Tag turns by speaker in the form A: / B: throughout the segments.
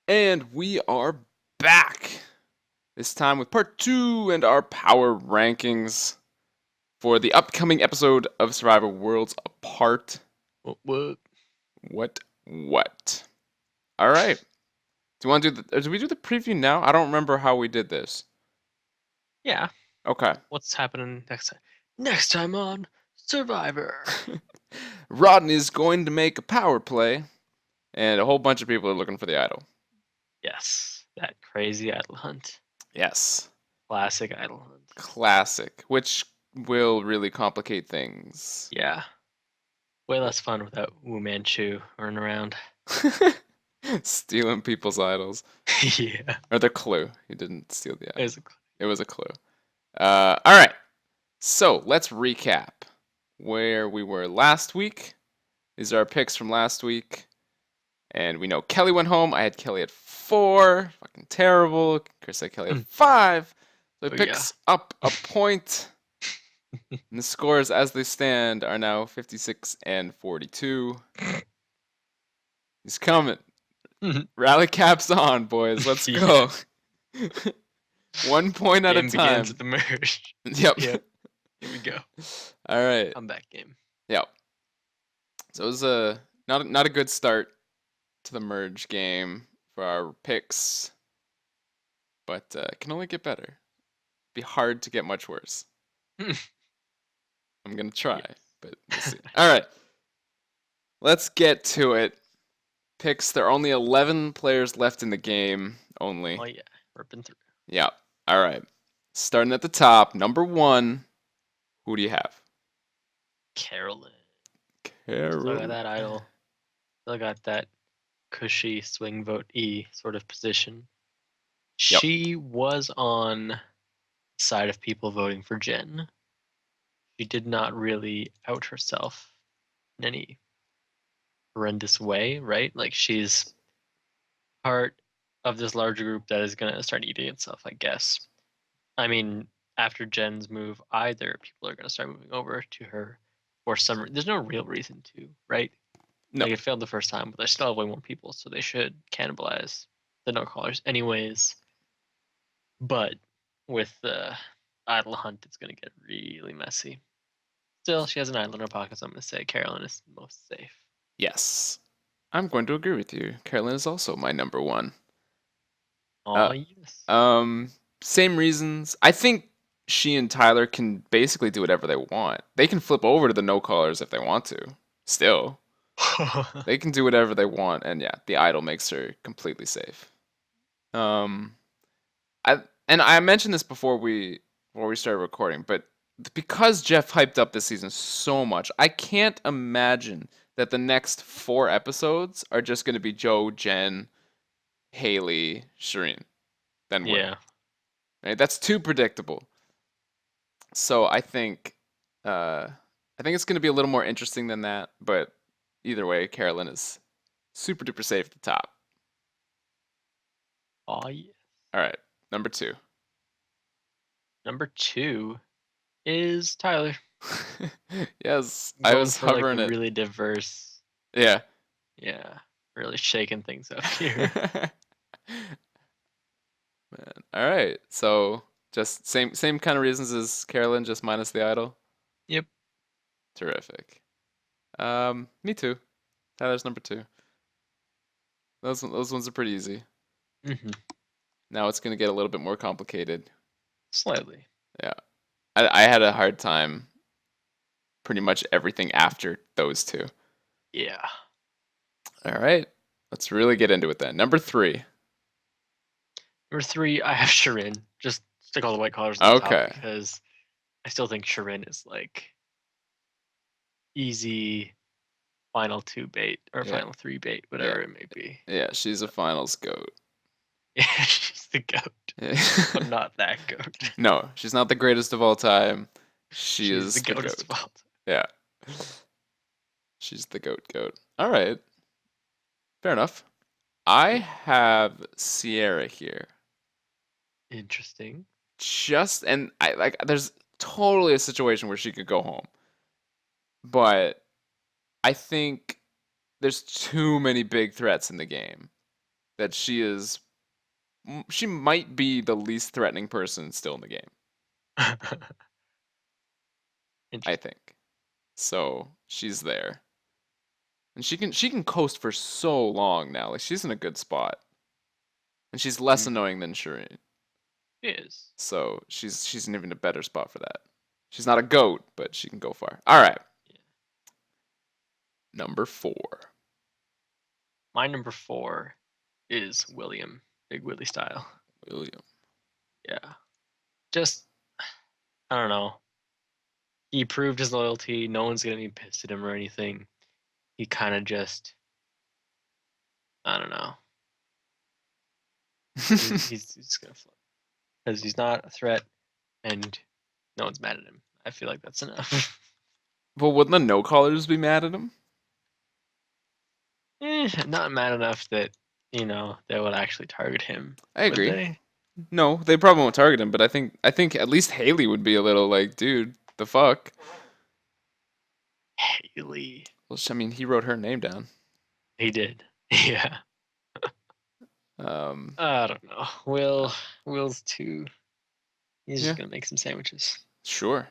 A: And we are back. This time with part 2 and our power rankings for the upcoming episode of Survivor Worlds Apart.
B: What?
A: What? All right. Do you want to do we do the preview now? I don't remember how we did this.
B: Yeah.
A: Okay.
B: What's happening next time? Next time on Survivor.
A: Rodney's going to make a power play, and a whole bunch of people are looking for the idol.
B: Yes, that crazy idol hunt.
A: Yes.
B: Classic idol hunt.
A: Classic, which will really complicate things.
B: Yeah. Way less fun without Wu Manchu running around.
A: Stealing people's idols.
B: Yeah.
A: Or the clue. He didn't steal the idol.
B: It was a
A: It was a clue. All right. So let's recap where we were last week. These are our picks from last week. And we know Kelly went home. I had Kelly at 4. Fucking terrible. Chris had Kelly at 5. So he
B: Oh,
A: picks up a point. And the scores as they stand are now 56 and 42. He's coming. Rally caps on, boys. Let's go. 1 point at a
B: Game
A: time.
B: begins at the merge.
A: Yep.
B: Here we go.
A: All right.
B: Comeback game.
A: Yep. So it was not a good start to the merge game for our picks, but it can only get better. Be hard to get much worse. I'm gonna try, but we'll see. All right. Let's get to it. Picks. There are only 11 players left in the game. Only.
B: Oh yeah, ripping through.
A: Yeah. All right. Starting at the top, number 1. Who do you have?
B: Carolyn.
A: Carolyn.
B: Still got that idol. Still got that cushy swing vote E sort of position.
A: Yep.
B: She was on the side of people voting for Jen. She did not really out herself in any horrendous way, right? Like she's part of this larger group that is gonna start eating itself, I guess. I mean, after Jen's move, either people are gonna start moving over to her for some. There's no real reason to, right?
A: No.
B: Like it failed the first time, but they still have way more people, so they should cannibalize the no callers anyways. But with the idol hunt, it's gonna get really messy. Still, she has an idol in her pocket, so I'm gonna say Carolyn is most safe.
A: Yes. I'm going to agree with you. Carolyn is also my number 1.
B: Oh yes.
A: Same reasons. I think she and Tyler can basically do whatever they want. They can flip over to the no callers if they want to. Still, they can do whatever they want, and yeah, the idol makes her completely safe. I mentioned this before we started recording, but because Jeff hyped up this season so much, I can't imagine that the next 4 episodes are just going to be Joe, Jen, Haley, Shireen. Then Will.
B: Yeah.
A: Right? That's too predictable. So I think it's going to be a little more interesting than that. But either way, Carolyn is super duper safe at the top.
B: Oh yeah.
A: All right, number 2.
B: Number 2 is Tyler.
A: Yes, I was
B: for, like,
A: hovering it.
B: really diverse.
A: Yeah.
B: Yeah, really shaking things up here.
A: Man. All right. So just same kind of reasons as Carolyn, just minus the idol.
B: Yep.
A: Terrific. Me too. Tyler's number 2. Those ones are pretty easy.
B: Mm-hmm.
A: Now it's gonna get a little bit more complicated.
B: Slightly.
A: Yeah. I had a hard time pretty much everything after those 2.
B: Yeah.
A: All right. Let's really get into it then. Number 3.
B: Number 3, I have Shireen. Just stick all the white collars on the
A: Okay.
B: top because I still think Shireen is like easy final 2 bait or
A: Yeah.
B: final 3 bait, whatever it may be.
A: Yeah, she's a finals goat.
B: Yeah, she's the goat, but not that goat.
A: No, she's not the greatest of all time. She is
B: the goat. As well.
A: Yeah. She's the goat. All right. Fair enough. I have Sierra here.
B: Interesting.
A: And there's totally a situation where she could go home. But I think there's too many big threats in the game that she might be the least threatening person still in the game, I
B: Interesting.
A: think. So she's there. And she can coast for so long now. Like she's in a good spot. And she's less
B: Mm,
A: annoying than Shireen.
B: it is.
A: So she's in even a better spot for that. She's not a goat, but she can go far. All right.
B: Yeah.
A: Number 4.
B: My number 4 is William, Big Willie style.
A: William.
B: Yeah. Just, I don't know. He proved his loyalty. No one's gonna be pissed at him or anything. He kind of just, I don't know. He's just gonna float because he's not a threat, and no one's mad at him. I feel like that's enough.
A: Well, wouldn't the no callers be mad at him?
B: Not mad enough that they would actually target him.
A: I
B: Would
A: agree.
B: they?
A: No, they probably won't target him, but I think at least Haley would be a little like, dude, the fuck.
B: Haley.
A: Well, I mean, he wrote her name down.
B: He did. Yeah.
A: Um,
B: I don't know. Will's too. He's
A: yeah,
B: just gonna make some sandwiches.
A: sure.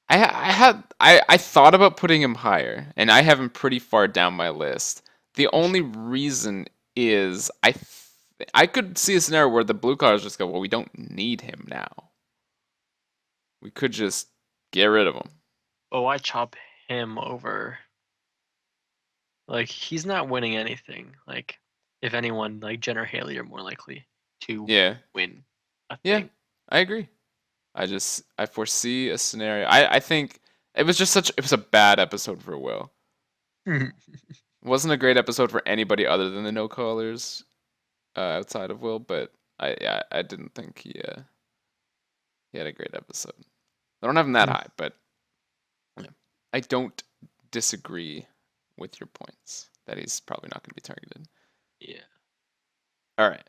A: I thought about putting him higher, and I have him pretty far down my list. The only reason is I could see a scenario where the blue collars just go, well, we don't need him now. We could just get rid of him.
B: But why chop him over? Like he's not winning anything. Like if anyone, like Jen or Haley are more likely to
A: Yeah,
B: win a
A: yeah,
B: thing.
A: I agree. I foresee a scenario. I think it was a bad episode for Will. It wasn't a great episode for anybody other than the no callers outside of Will, but I didn't think he had a great episode. I don't have him that high, but yeah, I don't disagree with your points that he's probably not going to be targeted.
B: Yeah.
A: All right,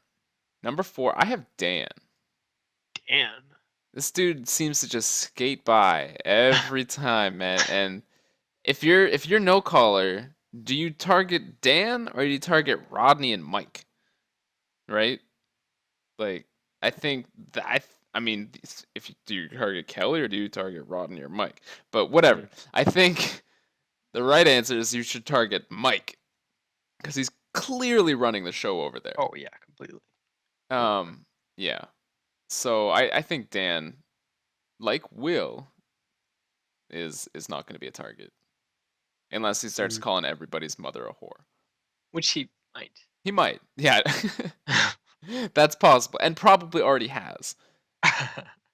A: number 4, I have Dan.
B: Dan.
A: This dude seems to just skate by every time, man. And if you're no caller, do you target Dan or do you target Rodney and Mike? Right? Like I think that I mean, if you, do you target Kelly or do you target Rodney or Mike? But whatever. I think the right answer is you should target Mike because he's clearly running the show over there.
B: Oh yeah, completely.
A: Yeah. So I think Dan, like Will, is not going to be a target unless he starts calling everybody's mother a whore.
B: Which he might.
A: He might. Yeah. That's possible and probably already has.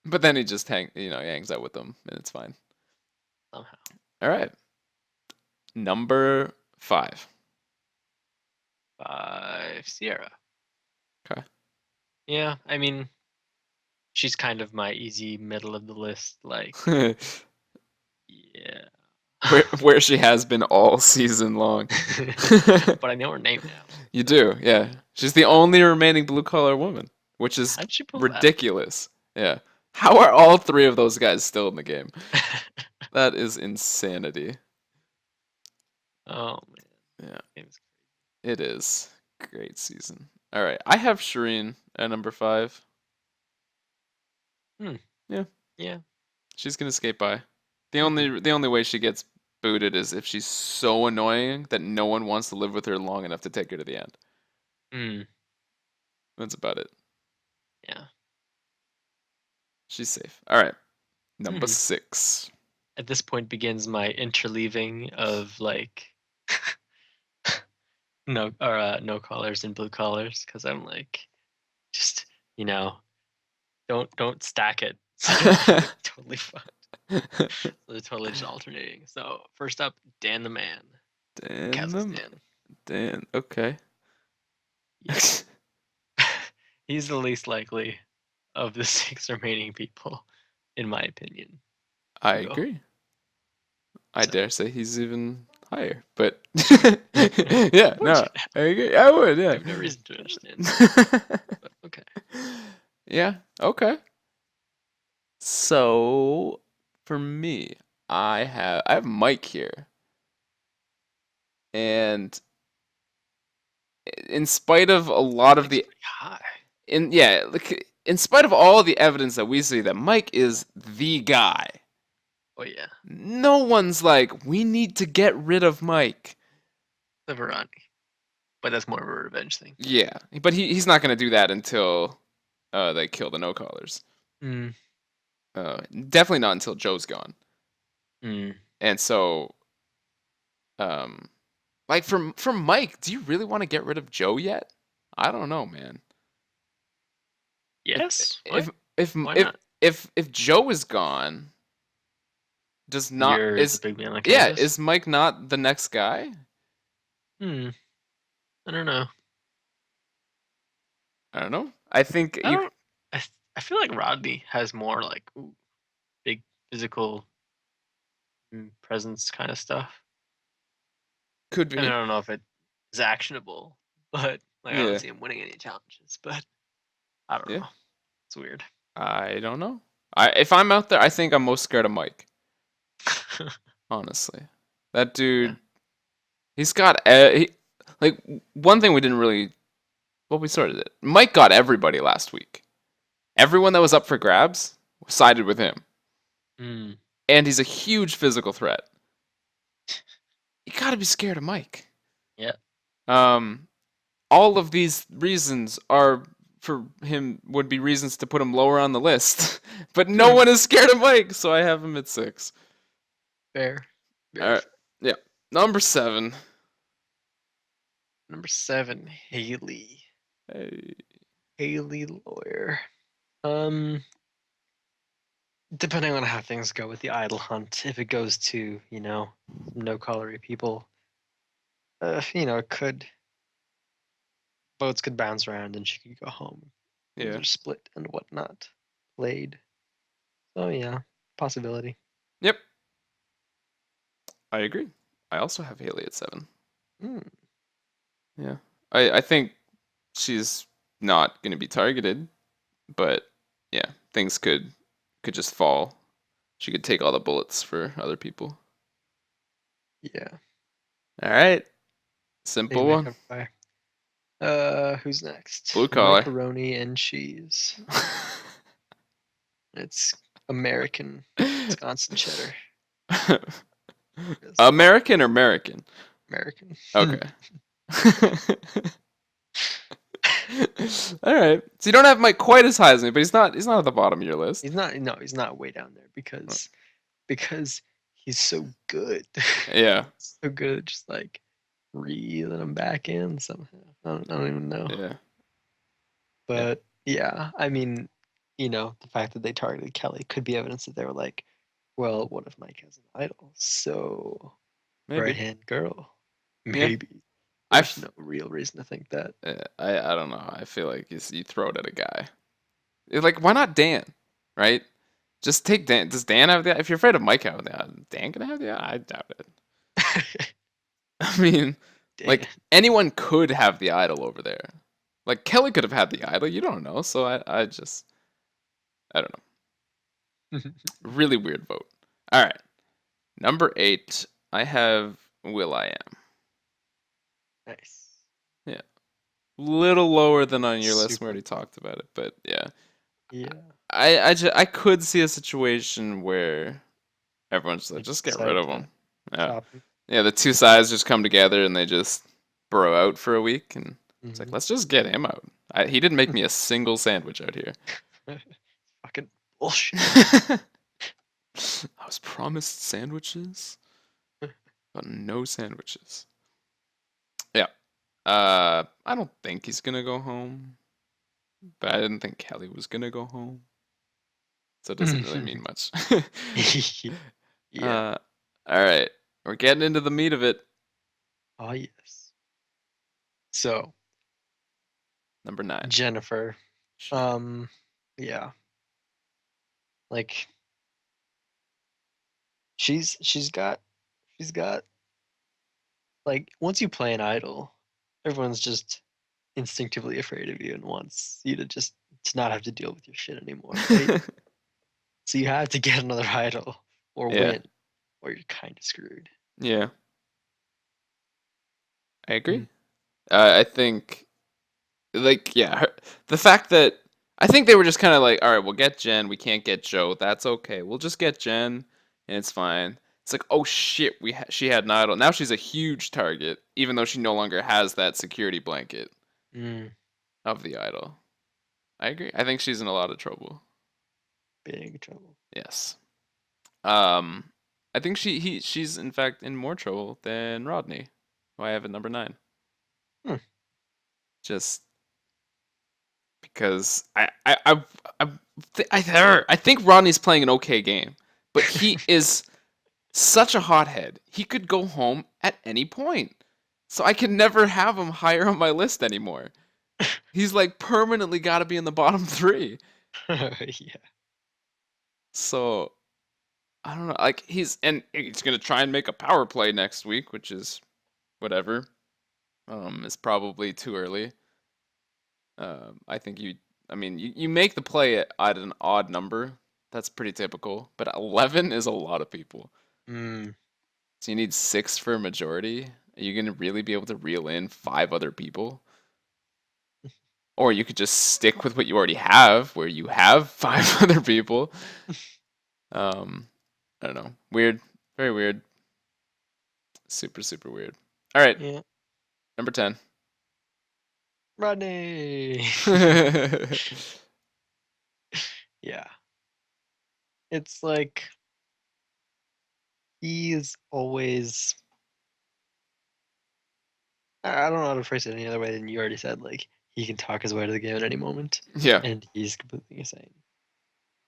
A: But then he just hangs out with them and it's fine.
B: Somehow.
A: All right. Number 5.
B: 5, Sierra.
A: Okay.
B: Yeah, I mean, she's kind of my easy middle of the list. Like,
A: where,
B: yeah.
A: where she has been all season long.
B: But I know her name now.
A: You do, yeah. She's the only remaining blue collar woman, which is
B: How'd she pull
A: ridiculous. Yeah. How are all 3 of those guys still in the game? That is insanity.
B: Oh man.
A: Yeah. It is. Great season. All right. I have Shireen at number 5. Yeah.
B: Yeah.
A: She's gonna skate by. The only way she gets booted is if she's so annoying that no one wants to live with her long enough to take her to the end.
B: Mm.
A: That's about it.
B: Yeah.
A: She's safe. All right. Number 6.
B: At this point begins my interleaving of like no collars and blue collars because I'm like just don't stack it. Totally fun. So they're totally just alternating. So first up, Dan the Man.
A: Dan. Okay.
B: Yes. He's the least likely of the 6 remaining people, in my opinion.
A: I agree. I dare say he's even higher, but yeah, no, I agree. I would, yeah.
B: I have no reason to understand. But okay.
A: Yeah, okay. So for me, I have Mike here. And in spite of a lot of
B: It's
A: the
B: pretty high.
A: in spite of all the evidence that we see that Mike is the guy,
B: Oh yeah,
A: no one's like, we need to get rid of Mike.
B: the Verani. But that's more of a revenge thing.
A: Yeah, but he's not gonna do that until they kill the no callers.
B: Mm.
A: Definitely not until Joe's gone.
B: Mm.
A: And so, like for Mike, do you really want to get rid of Joe yet? I don't know, man.
B: Yes.
A: If
B: What?
A: if
B: Why
A: if
B: not?
A: if Joe is gone, does not
B: You're the
A: is
B: big man on
A: yeah,
B: campus.
A: is Mike not the next guy?
B: Hmm. I don't know.
A: I don't know. I think
B: I
A: you
B: don't. I feel like Rodney has more like big physical presence kind of stuff.
A: could
B: I mean,
A: be.
B: I don't know if it is actionable, but like I don't
A: Yeah.
B: see him winning any challenges. But I don't
A: Yeah.
B: know. It's weird.
A: I don't know. If I'm out there, I think I'm most scared of Mike, honestly. That
B: Yeah.
A: dude, he's got like one thing we didn't really well, we sort of did. Mike got everybody last week. Everyone that was up for grabs sided with him.
B: Mm.
A: And he's a huge physical threat. You gotta be scared of Mike.
B: Yeah.
A: Um, all of these reasons are for him would be reasons to put him lower on the list, but no one is scared of Mike, so I have him at 6.
B: Fair.
A: All
B: Very
A: right,
B: fair.
A: yeah, number 7.
B: Number 7, Haley.
A: Hey.
B: Haley Lawyer. Um, depending on how things go with the idol hunt, if it goes to, no calorie people, it could votes could bounce around and she could go home. Things
A: Yeah.
B: are split and whatnot. Played. So yeah, possibility.
A: Yep. I agree. I also have Haley at 7.
B: Mm.
A: Yeah. I think she's not going to be targeted, but yeah, things could just fall. She could take all the bullets for other people.
B: Yeah.
A: All right.
B: They
A: Simple
B: make
A: one.
B: up by. Who's next?
A: Blue collar.
B: Macaroni and cheese. It's American Wisconsin cheddar. Yes.
A: American or American?
B: American.
A: Okay. All right. So you don't have Mike quite as high as me, but he's not at the bottom of your list.
B: He's not. No, he's not way down there because he's so good.
A: Yeah.
B: So good at just like reeling him back in somehow. I don't even know.
A: Yeah.
B: But yeah, I mean, the fact that they targeted Kelly could be evidence that they were like, well, what if Mike has an idol? So right
A: Maybe.
B: hand girl.
A: Yeah.
B: Maybe.
A: I
B: There's no real reason to think that.
A: I don't know. I feel like you throw it at a guy. Like, why not Dan? Right? Just take Dan. Does Dan have the? If you're afraid of Mike having the, Dan gonna have the? I doubt it. I mean, like anyone could have the idol over there. Like Kelly could have had the idol. You don't know. So I don't know. Really weird vote. All right, number 8. I have will.i.am.
B: Nice.
A: Yeah, little lower than on your list. We
B: Super.
A: already talked about it, but yeah.
B: Yeah.
A: I could see a situation where everyone's like, just get rid of him. Yeah. Yeah, the two sides just come together and they just bro out for a week, and it's like, let's just get him out. He didn't make me a single sandwich out here.
B: Fucking bullshit.
A: I was promised sandwiches, but no sandwiches. Yeah. I don't think he's gonna go home, but I didn't think Kelly was gonna go home, so it doesn't really mean much.
B: Yeah.
A: All right, we're getting into the meat of it.
B: Oh yes. So
A: Number 9.
B: Jennifer. Yeah. Like she's got like once you play an idol, everyone's just instinctively afraid of you and wants you to not have to deal with your shit anymore, right? So you have to get another idol or
A: Yeah.
B: win, or you're kind of screwed.
A: Yeah. I agree. I think, like, yeah, the fact that I think they were just kind of like, all right, we'll get Jen. We can't get Joe. That's okay. We'll just get Jen, and it's fine. It's like, oh shit, she had an idol. Now she's a huge target, even though she no longer has that security blanket
B: Mm,
A: of the idol. I agree. I think she's in a lot of trouble.
B: big trouble.
A: Yes. I think she's in fact in more trouble than Rodney, who I have at number 9.
B: Hmm.
A: Just because I think Rodney's playing an okay game, but he is such a hothead. He could go home at any point. So I can never have him higher on my list anymore. He's like permanently got to be in the bottom 3.
B: Yeah.
A: So I don't know. Like he's going to try and make a power play next week, which is whatever. It's probably too early. I think you make the play at an odd number. That's pretty typical. But 11 is a lot of people.
B: Mm.
A: So you need 6 for a majority. Are you gonna really be able to reel in 5 other people? Or you could just stick with what you already have, where you have 5 other people. I don't know. Weird. Very weird. Super, super weird. All right,
B: Yeah.
A: number 10.
B: Rodney. Yeah. It's like he is always. I don't know how to phrase it any other way than you already said. Like he can talk his way to the game at any moment,
A: Yeah.
B: and he's completely insane.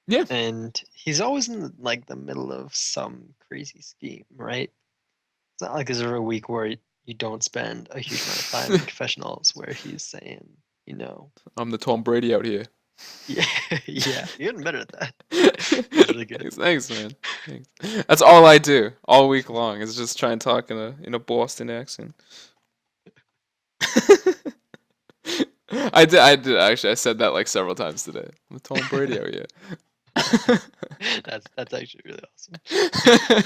A: Yeah.
B: And he's always in like the middle of some crazy scheme, right? It's not like there's ever a week where you don't spend a huge amount of time in confessionals where he's saying, you know,
A: I'm the Tom Brady out here.
B: yeah, yeah, you're getting better at that. That's really good.
A: Thanks, man. Thanks. That's all I do all week long is just try and talk in a Boston accent. I did actually. I said that like several times today. I'm the Tom Brady out here.
B: That's actually really awesome.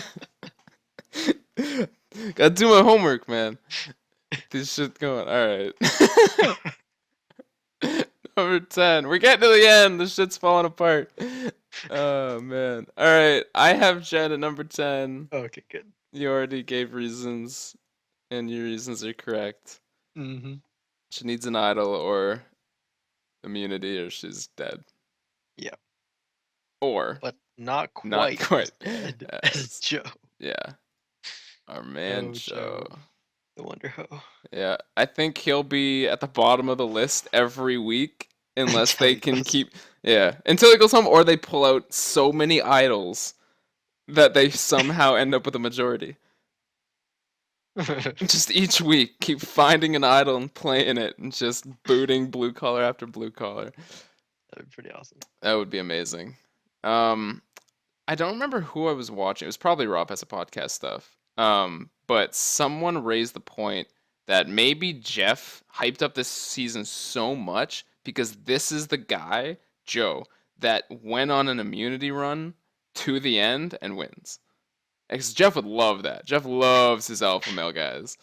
A: Gotta do my homework, man. Get this shit going. All right. Number 10. We're getting to the end. This shit's falling apart. Oh man. All right. I have Jen at number 10.
B: Okay, good.
A: You already gave reasons, and your reasons are correct.
B: Mm-hmm.
A: She needs an idol or immunity, or she's dead.
B: Yeah,
A: Or
B: but not
A: not
B: quite
A: quite.
B: as dead as Joe.
A: Yeah. Our man
B: Oh,
A: Joe.
B: Joe. The Wonder Hoe.
A: Yeah, I think he'll be at the bottom of the list every week unless
B: Until
A: they
B: he
A: can
B: goes.
A: keep until he goes home or they pull out so many idols that they somehow end up with a majority. Just each week keep finding an idol and playing it and just booting blue collar after blue collar.
B: That'd be pretty awesome.
A: That would be amazing. I don't remember who I was watching. It was probably Rob Has a Podcast stuff. But someone raised the point that maybe Jeff hyped up this season so much because this is the guy, Joe, that went on an immunity run to the end and wins. Because Jeff would love that. Jeff loves his alpha male guys.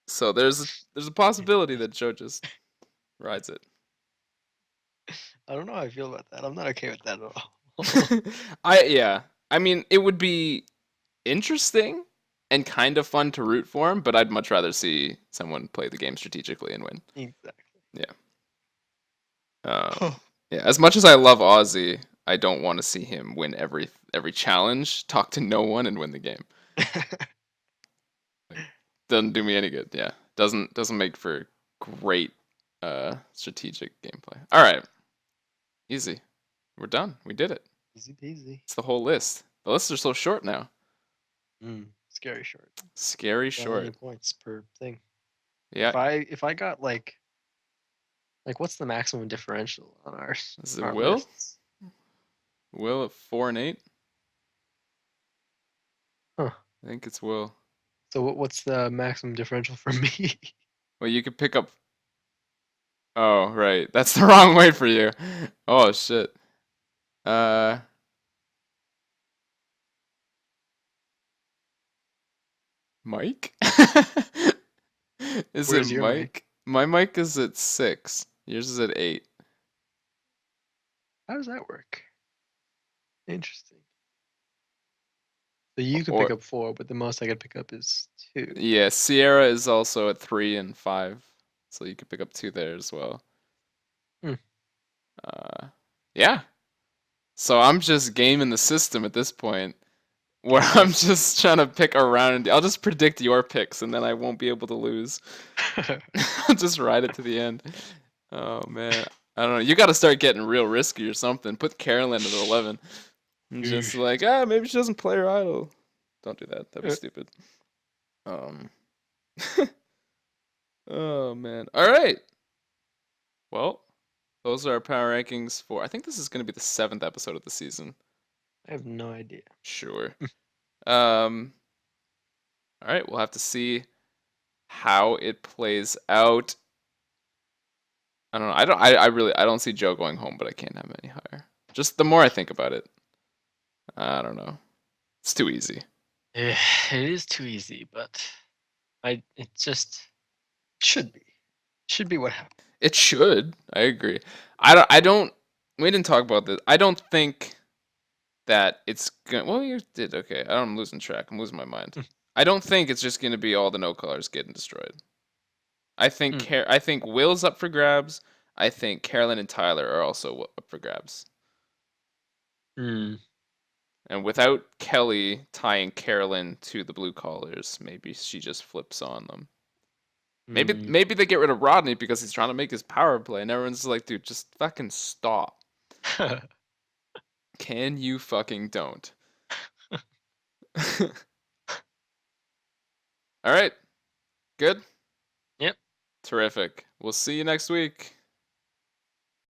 A: So there's a possibility that Joe just rides it.
B: I don't know how I feel about that. I'm not okay with that at all.
A: I mean, it would be interesting and kind of fun to root for him, but I'd much rather see someone play the game strategically and win.
B: Exactly.
A: Yeah. Yeah. As much as I love Ozzy, I don't want to see him win every challenge, talk to no one, and win the game. Doesn't do me any good. Yeah. Doesn't make for great strategic gameplay. All right. Easy. We're done. We did it.
B: Easy peasy.
A: It's the whole list. The lists are so short now.
B: Scary short.
A: Scary
B: Not
A: short.
B: many points per thing.
A: Yeah.
B: If I got like what's the maximum differential on ours?
A: Is it
B: our
A: Will?
B: lists?
A: Will at 4 and 8.
B: Huh.
A: I think it's Will.
B: So what's the maximum differential for me?
A: Well, you could pick up. Oh, right. That's the wrong way for you. Oh shit. Mike? Is it
B: Where's your mic?
A: Mike? My mic is at 6. Yours is at 8.
B: How does that work? Interesting. So you could
A: Or
B: pick up 4, but the most I could pick up is 2.
A: yeah, Sierra is also at 3 and 5, so you could pick up 2 there as well.
B: Hmm.
A: Yeah. So I'm just gaming the system at this point, where I'm just trying to pick around. I'll just predict your picks, and then I won't be able to lose. I'll just ride it to the end. Oh man, I don't know. You got to start getting real risky or something. Put Carolyn at 11. And just like, maybe she doesn't play her idol. Don't do that. That'd be stupid. Oh man. All right. Well, those are our power rankings for. I think this is going to be the 7th episode of the season.
B: I have no idea.
A: Sure. All right. We'll have to see how it plays out. I don't know. I don't see Joe going home, but I can't have any higher. Just the more I think about it, I don't know. It's too easy.
B: It is too easy, but it just should be what happened.
A: It should. I agree. I don't. We didn't talk about this. I don't think that it's gonna. Well, you did. Okay. I'm losing track. I'm losing my mind. I don't think it's just gonna be all the no colors getting destroyed. I think I think Will's up for grabs. I think Carolyn and Tyler are also up for grabs.
B: Hmm.
A: And without Kelly tying Carolyn to the blue collars, maybe she just flips on them. Maybe they get rid of Rodney because he's trying to make his power play, and everyone's like, dude, just fucking stop. Can you fucking don't? All right. Good?
B: Yep.
A: Terrific. We'll see you next week.